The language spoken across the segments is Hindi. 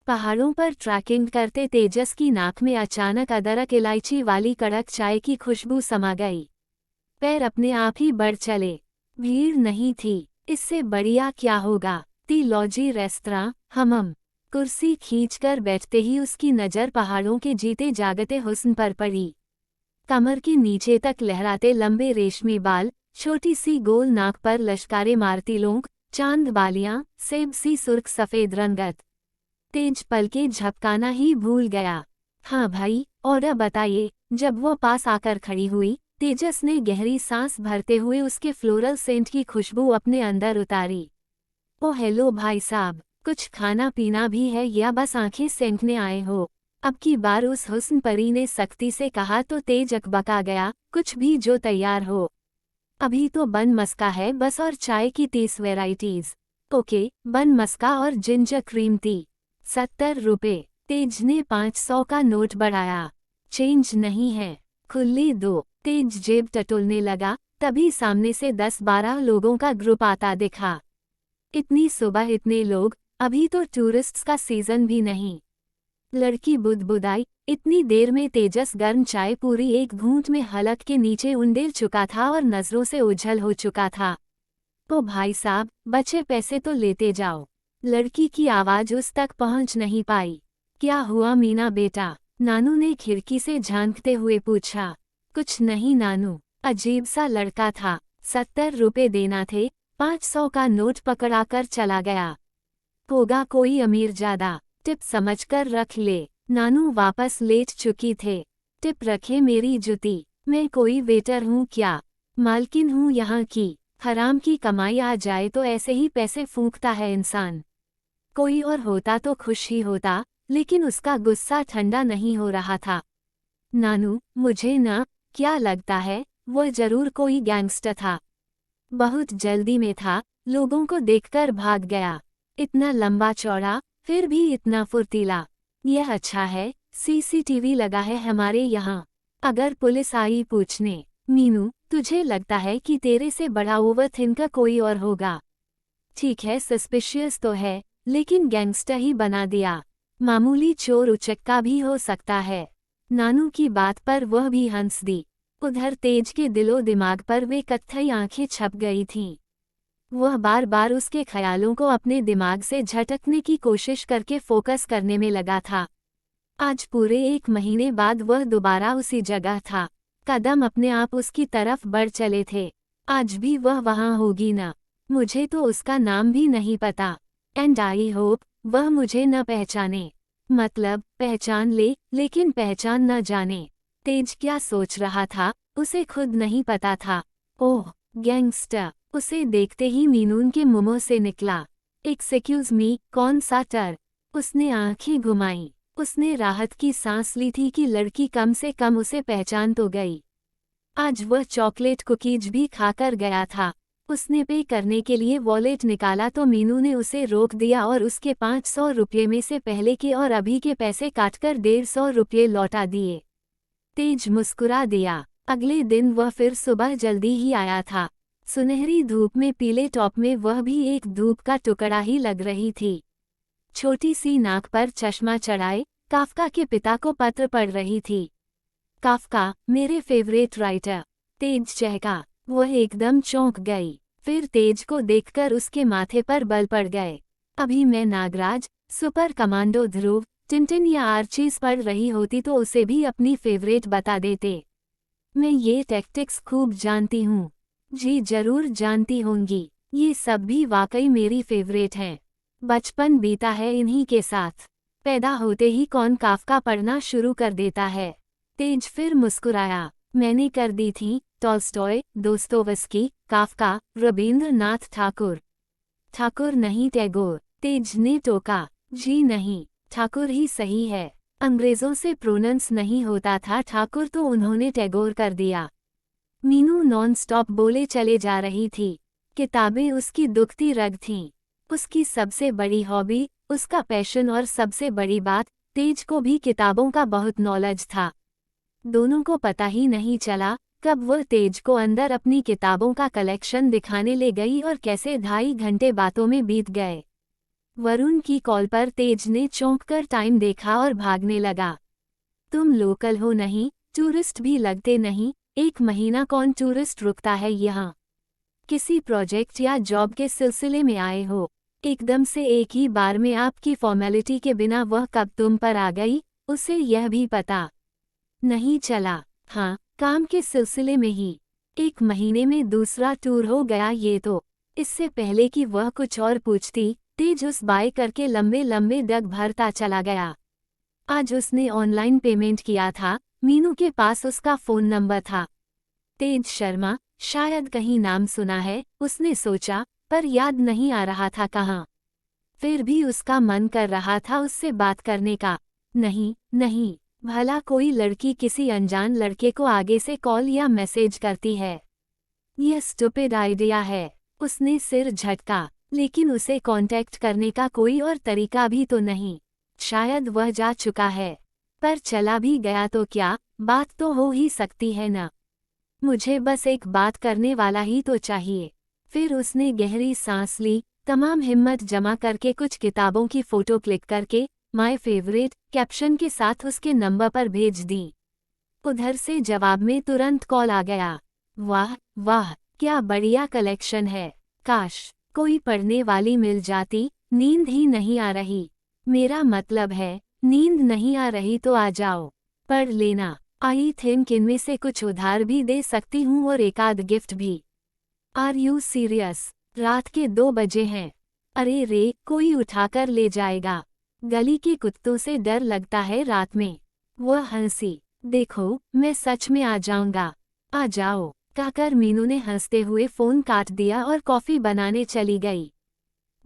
पहाड़ों पर ट्रैकिंग करते तेजस की नाक में अचानक अदरक इलायची वाली कड़क चाय की खुशबू समा गई। पैर अपने आप ही बढ़ चले। भीड़ नहीं थी, इससे बढ़िया क्या होगा। दी लॉजी रेस्तरां, हमम। कुर्सी खींचकर बैठते ही उसकी नज़र पहाड़ों के जीते जागते हुस्न पर पड़ी। कमर के नीचे तक लहराते लंबे रेशमी बाल, छोटी सी गोल नाक पर लश्कारे मारती लोंग, चांद बालियां, सेब सी सुर्ख सफेद रंगत। तेज पलके झपकाना ही भूल गया। हाँ भाई, ऑर्डर बताइए। जब वो पास आकर खड़ी हुई, तेजस ने गहरी सांस भरते हुए उसके फ्लोरल सेंट की खुशबू अपने अंदर उतारी। ओ हेलो भाई साहब, कुछ खाना पीना भी है या बस आंखें सेंकने आए हो? अब की बार उस हुस्न परी ने सख्ती से कहा तो तेज अकबका गया, कुछ भी जो तैयार हो। अभी तो बन मस्का है बस और चाय की 30 वेराइटीज। ओके, बन मस्का और जिंजर क्रीम टी। 70 रुपए। तेज ने 500 का नोट बढ़ाया। चेंज नहीं है। खुले दो। तेज जेब टटोलने लगा, तभी सामने से 10-12 लोगों का ग्रुप आता दिखा। इतनी सुबह इतने लोग, अभी तो टूरिस्ट्स का सीजन भी नहीं। लड़की बुदबुदाई, इतनी देर में तेजस गर्म चाय पूरी एक घूंट में हलक के नीचे उंडेल चुका था और नजरों से ओझल हो चुका था। ओ भाई साहब, बचे पैसे तो लेते जाओ। लड़की की आवाज उस तक पहुंच नहीं पाई। क्या हुआ मीना बेटा? नानू ने खिड़की से झांकते हुए पूछा। कुछ नहीं नानू। अजीब सा लड़का था। 70 रुपए देना थे, 500 का नोट पकड़ाकर चला गया। होगा कोई अमीर ज्यादा। टिप समझकर रख ले। नानू वापस लेट चुकी थे। टिप रखे मेरी जुती। मैं कोई वेटर हूँ क्या? मालकिन हूँ यहाँ की। हराम की कमाई आ जाए तो ऐसे ही पैसे फूंकता है इंसान। कोई और होता तो खुश ही होता, लेकिन उसका गुस्सा ठंडा नहीं हो रहा था। नानू, मुझे ना, क्या लगता है, वो जरूर कोई गैंगस्टर था। बहुत जल्दी में था, लोगों को देखकर भाग गया। इतना लंबा चौड़ा, फिर भी इतना फुर्तीला। यह अच्छा है, सीसीटीवी लगा है हमारे यहाँ। अगर पुलिस आई पूछने। मीनू, तुझे लगता है कि तेरे से बड़ा ओवरथिंकर कोई और होगा? ठीक है, सस्पिशियस तो है, लेकिन गैंगस्टर ही बना दिया। मामूली चोर उचक्का भी हो सकता है। नानू की बात पर वह भी हंस दी। उधर तेज के दिलो दिमाग पर वे कत्थई आंखें छप गई थीं। वह बार बार उसके ख्यालों को अपने दिमाग से झटकने की कोशिश करके फोकस करने में लगा था। आज पूरे 1 महीने बाद वह दोबारा उसी जगह था। कदम अपने आप उसकी तरफ बढ़ चले थे। आज भी वह वहाँ होगी ना? मुझे तो उसका नाम भी नहीं पता। एंड आई होप वह मुझे न पहचाने। मतलब पहचान ले, लेकिन पहचान न जाने। तेज क्या सोच रहा था, उसे खुद नहीं पता था। ओह, गैंगस्टर। उसे देखते ही मीनून के मुंह से निकला। एक्सक्यूज मी, कौन सा टर? उसने आंखें घुमाईं। उसने राहत की सांस ली थी कि लड़की कम से कम उसे पहचान तो गई। आज वह चॉकलेट कुकीज भी खाकर गया था। उसने पे करने के लिए वॉलेट निकाला तो मीनू ने उसे रोक दिया और उसके 500 रुपये में से पहले के और अभी के पैसे काटकर 150 रुपये लौटा दिए। तेज मुस्कुरा दिया। अगले दिन वह फिर सुबह जल्दी ही आया था। सुनहरी धूप में पीले टॉप में वह भी एक धूप का टुकड़ा ही लग रही थी। छोटी सी नाक पर चश्मा चढ़ाए, काफका के पिता को पत्र पढ़ रही थी। काफका, मेरे फेवरेट राइटर। तेज चहका। वह एकदम चौंक गई। फिर तेज को देखकर उसके माथे पर बल पड़ गए। अभी मैं नागराज, सुपर कमांडो ध्रुव, टिंटिन या आर्चीज पढ़ रही होती तो उसे भी अपनी फेवरेट बता देते। मैं ये टैक्टिक्स खूब जानती हूँ। जी जरूर जानती होंगी। ये सब भी वाकई मेरी फेवरेट हैं। बचपन बीता है इन्हीं के साथ। पैदा होते ही कौन काफका पढ़ना शुरू कर देता है। तेज फिर मुस्कुराया। मैंने कर दी थी, Tolstoy, Dostoevsky, Kafka, Rabindranath Thakur. Thakur नहीं टैगोर। तेज ने टोका। जी नहीं, ठाकुर ही सही है। अंग्रेजों से प्रोनंस नहीं होता था ठाकुर तो उन्होंने टैगोर कर दिया। मीनू नॉन स्टॉप बोले चले जा रही थी। किताबें उसकी दुखती रग थीं। उसकी सबसे बड़ी हॉबी, उसका पैशन और सबसे बड़ी बात, तेज को भी किताबों का बहुत नॉलेज था। दोनों को पता ही नहीं चला कब वह तेज को अंदर अपनी किताबों का कलेक्शन दिखाने ले गई और कैसे 2.5 घंटे बातों में बीत गए। वरुण की कॉल पर तेज ने चौंक कर टाइम देखा और भागने लगा। तुम लोकल हो नहीं, टूरिस्ट भी लगते नहीं, 1 महीना कौन टूरिस्ट रुकता है यहाँ? किसी प्रोजेक्ट या जॉब के सिलसिले में आए हो? एकदम से एक ही बार में आपकी फॉर्मेलिटी के बिना वह कब तुम पर आ गई, उसे यह भी पता नहीं चला। हाँ, काम के सिलसिले में ही 1 महीने में दूसरा टूर हो गया ये तो। इससे पहले कि वह कुछ और पूछती, तेज उस बाय करके लंबे लंबे डग भरता चला गया। आज उसने ऑनलाइन पेमेंट किया था, मीनू के पास उसका फ़ोन नंबर था। तेज शर्मा, शायद कहीं नाम सुना है, उसने सोचा, पर याद नहीं आ रहा था कहाँ। फिर भी उसका मन कर रहा था उससे बात करने का। नहीं, नहीं, भला कोई लड़की किसी अनजान लड़के को आगे से कॉल या मैसेज करती है? यह स्टूपिड आइडिया है। उसने सिर झटका, लेकिन उसे कांटेक्ट करने का कोई और तरीका भी तो नहीं। शायद वह जा चुका है, पर चला भी गया तो क्या, बात तो हो ही सकती है ना। मुझे बस एक बात करने वाला ही तो चाहिए। फिर उसने गहरी सांस ली, तमाम हिम्मत जमा करके कुछ किताबों की फ़ोटो क्लिक करके माय फेवरेट कैप्शन के साथ उसके नंबर पर भेज दी। उधर से जवाब में तुरंत कॉल आ गया। वाह वाह, क्या बढ़िया कलेक्शन है। काश कोई पढ़ने वाली मिल जाती, नींद ही नहीं आ रही। मेरा मतलब है, नींद नहीं आ रही तो आ जाओ, पढ़ लेना। आई थिंक इनमें से कुछ उधार भी दे सकती हूँ और एक आध गिफ्ट भी। Are you serious? रात के 2 बजे हैं। अरे रे, कोई उठाकर ले जाएगा। गली के कुत्तों से डर लगता है रात में। वह हंसी। देखो, मैं सच में आ जाऊंगा। आ जाओ, कहकर मीनू ने हंसते हुए फ़ोन काट दिया और कॉफ़ी बनाने चली गई।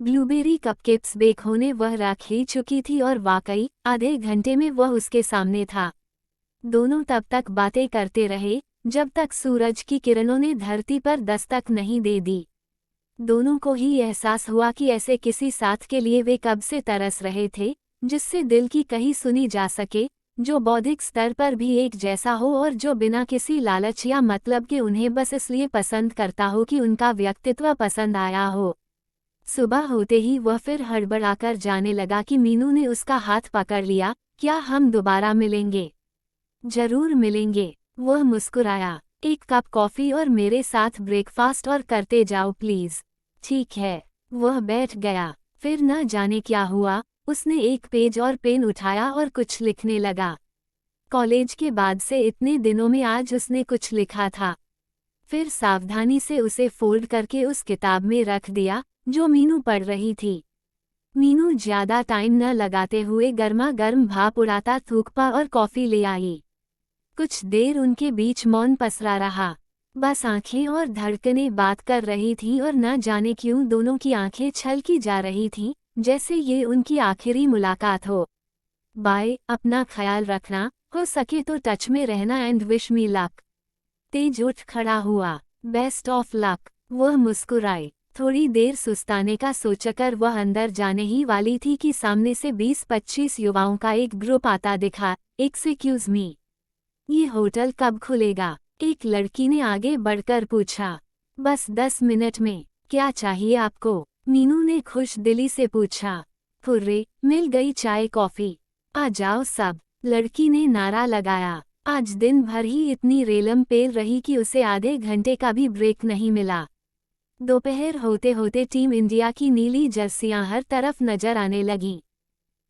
ब्लूबेरी कपकेक्स बेक होने वह रख ही चुकी थी और वाकई आधे घंटे में वह उसके सामने था। दोनों तब तक बातें करते रहे, जब तक सूरज की किरणों ने धरती पर दस्तक नहीं दे दी। दोनों को ही एहसास हुआ कि ऐसे किसी साथ के लिए वे कब से तरस रहे थे, जिससे दिल की कही सुनी जा सके, जो बौद्धिक स्तर पर भी एक जैसा हो और जो बिना किसी लालच या मतलब के उन्हें बस इसलिए पसंद करता हो कि उनका व्यक्तित्व पसंद आया हो। सुबह होते ही वह फिर हड़बड़ाकर जाने लगा कि मीनू ने उसका हाथ पकड़ लिया। क्या हम दोबारा मिलेंगे? जरूर मिलेंगे। वह मुस्कुराया। 1 कप कॉफ़ी और मेरे साथ ब्रेकफास्ट और करते जाओ प्लीज़। ठीक है। वह बैठ गया। फिर न जाने क्या हुआ, उसने एक पेज और पेन उठाया और कुछ लिखने लगा। कॉलेज के बाद से इतने दिनों में आज उसने कुछ लिखा था। फिर सावधानी से उसे फोल्ड करके उस किताब में रख दिया, जो मीनू पढ़ रही थी। मीनू ज्यादा टाइम न लगाते हुए गर्मा गर्म भाप उड़ाता थूकपा और कॉफ़ी ले आई। कुछ देर उनके बीच मौन पसरा रहा। बस आंखें और धड़कनें बात कर रही थीं और न जाने क्यों दोनों की आंखें छलकी जा रही थीं, जैसे ये उनकी आखिरी मुलाकात हो। बाय, अपना ख्याल रखना, हो सके तो टच में रहना एंड विश मी लक। तेज उठ खड़ा हुआ। Best of luck. वह मुस्कुराई। थोड़ी देर सुस्ताने का सोचकर वह अंदर जाने ही वाली थी कि सामने से 20-25 युवाओं का एक ग्रुप आता दिखा। एक्सक्यूज मी, ये होटल कब खुलेगा? एक लड़की ने आगे बढ़कर पूछा। बस 10 मिनट में। क्या चाहिए आपको? मीनू ने खुश दिली से पूछा। हुर्रे, मिल गई चाय कॉफ़ी। आ जाओ सब, लड़की ने नारा लगाया। आज दिन भर ही इतनी रेलम पेल रही कि उसे आधे घंटे का भी ब्रेक नहीं मिला। दोपहर होते होते टीम इंडिया की नीली जर्सियां हर तरफ नजर आने लगीं।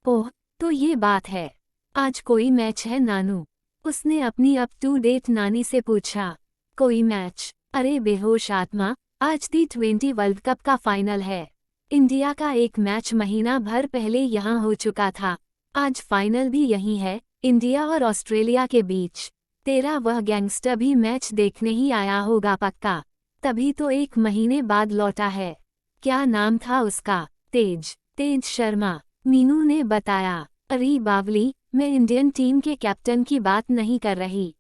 ओह, तो ये बात है। आज कोई मैच है नानू? उसने अपनी अप टू डेट नानी से पूछा। कोई मैच? अरे बेहोश आत्मा, आज T20 वर्ल्ड कप का फाइनल है। इंडिया का एक मैच महीना भर पहले यहाँ हो चुका था। आज फाइनल भी यही है, इंडिया और ऑस्ट्रेलिया के बीच। तेरा वह गैंगस्टर भी मैच देखने ही आया होगा पक्का। तभी तो 1 महीने बाद लौटा है। क्या नाम था उसका? तेज शर्मा, मीनू ने बताया। अरे बावली, मैं इंडियन टीम के कैप्टन की बात नहीं कर रही।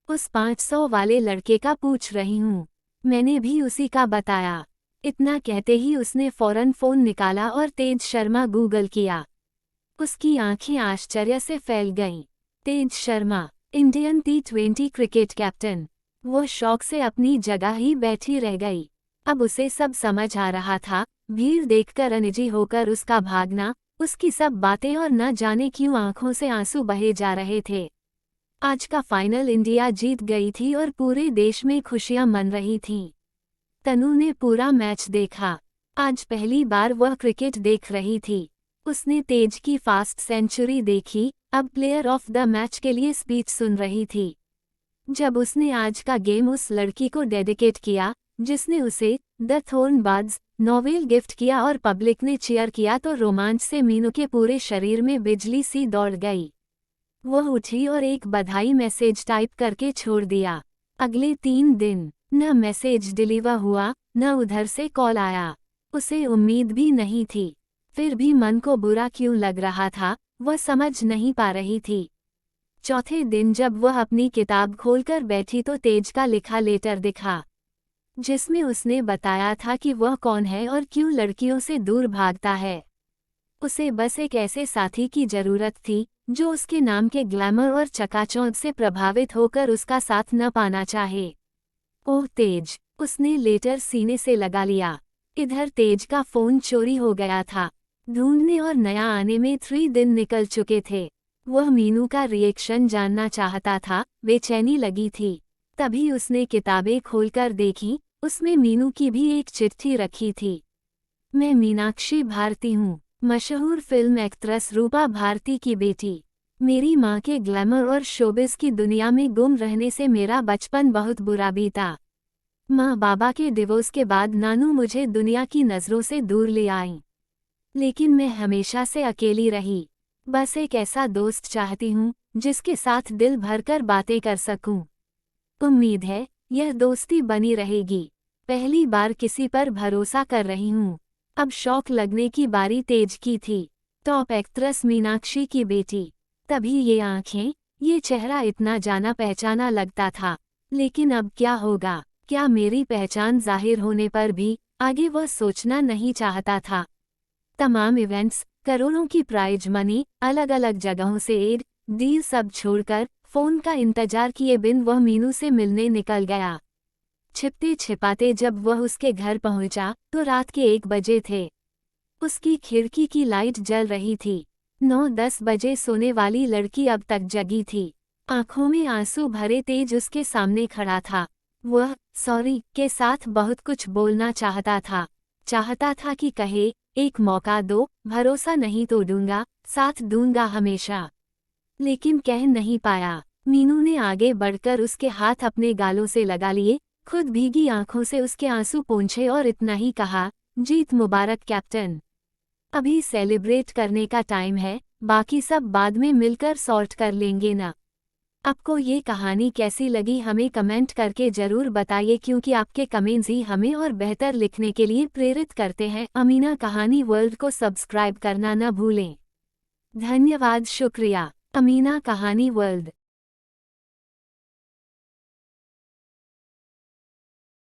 उस 500 वाले लड़के का पूछ रही हूँ। मैंने भी उसी का बताया। इतना कहते ही उसने फौरन फ़ोन निकाला और तेज शर्मा गूगल किया। उसकी आंखें आश्चर्य से फैल गईं। Tej Sharma, Indian T20 cricket captain. वो शौक से अपनी जगह ही बैठी रह गई। अब उसे सब समझ आ रहा था। भीड़ देखकर अनइजी होकर उसका भागना, उसकी सब बातें और न जाने क्यों आंखों से आंसू बहे जा रहे थे। आज का फाइनल इंडिया जीत गई थी और पूरे देश में खुशियां मन रही थीं। तनु ने पूरा मैच देखा। आज पहली बार वह क्रिकेट देख रही थी। उसने तेज की फास्ट सेंचुरी देखी, अब प्लेयर ऑफ द मैच के लिए स्पीच सुन रही थी। जब उसने आज का गेम उस लड़की को डेडिकेट किया जिसने उसे द थोर्नबर्ड्स नॉवेल गिफ्ट किया और पब्लिक ने चीयर किया तो रोमांच से मीनू के पूरे शरीर में बिजली सी दौड़ गई। वह उठी और एक बधाई मैसेज टाइप करके छोड़ दिया। अगले 3 दिन न मैसेज डिलीवर हुआ, न उधर से कॉल आया। उसे उम्मीद भी नहीं थी, फिर भी मन को बुरा क्यों लग रहा था, वह समझ नहीं पा रही थी। चौथे दिन जब वह अपनी किताब खोलकर बैठी तो तेज का लिखा लेटर दिखा, जिसमें उसने बताया था कि वह कौन है और क्यों लड़कियों से दूर भागता है। उसे बस एक ऐसे साथी की जरूरत थी जो उसके नाम के ग्लैमर और चकाचौंध से प्रभावित होकर उसका साथ न पाना चाहे। ओह तेज, उसने लेटर सीने से लगा लिया। इधर तेज का फोन चोरी हो गया था। ढूंढने और नया आने में 3 दिन निकल चुके थे। वह मीनू का रिएक्शन जानना चाहता था, बेचैनी लगी थी। तभी उसने किताबें खोलकर देखी, उसमें मीनू की भी एक चिट्ठी रखी थी। मैं मीनाक्षी भारती हूँ, मशहूर फिल्म एक्ट्रेस रूपा भारती की बेटी। मेरी माँ के ग्लैमर और शोबिस की दुनिया में गुम रहने से मेरा बचपन बहुत बुरा बीता। माँ बाबा के डिवोर्स के बाद नानू मुझे दुनिया की नज़रों से दूर ले आईं। लेकिन मैं हमेशा से अकेली रही। बस एक ऐसा दोस्त चाहती हूँ जिसके साथ दिल भरकर बातें कर सकूं। उम्मीद है यह दोस्ती बनी रहेगी। पहली बार किसी पर भरोसा कर रही हूँ। अब शौक लगने की बारी तेज की थी। टॉप एक्ट्रेस मीनाक्षी की बेटी। तभी ये आंखें, ये चेहरा इतना जाना पहचाना लगता था। लेकिन अब क्या होगा? क्या मेरी पहचान जाहिर होने पर भी आगे वह सोचना नहीं चाहता था। तमाम इवेंट्स, करोड़ों की प्राइज मनी, अलग अलग जगहों से एड डील सब छोड़कर फोन का इंतजार किए बिन वह मीनू से मिलने निकल गया। छिपते छिपाते जब वह उसके घर पहुंचा तो रात के 1 बजे थे। उसकी खिड़की की लाइट जल रही थी। 9-10 बजे सोने वाली लड़की अब तक जगी थी। आंखों में आंसू भरे तेज उसके सामने खड़ा था। वह सॉरी के साथ बहुत कुछ बोलना चाहता था कि कहे, एक मौका दो, भरोसा नहीं तोड़ूंगा, साथ दूंगा हमेशा। लेकिन कह नहीं पाया। मीनू ने आगे बढ़कर उसके हाथ अपने गालों से लगा लिए, खुद भीगी आंखों से उसके आंसू पोंछे और इतना ही कहा, जीत मुबारक कैप्टन। अभी सेलिब्रेट करने का टाइम है, बाकी सब बाद में मिलकर सॉर्ट कर लेंगे ना। आपको ये कहानी कैसी लगी हमें कमेंट करके ज़रूर बताइए, क्योंकि आपके कमेंट्स ही हमें और बेहतर लिखने के लिए प्रेरित करते हैं। अमीना कहानी वर्ल्ड को सब्सक्राइब करना न भूलें। धन्यवाद, शुक्रिया। अमीना कहानी वर्ल्ड।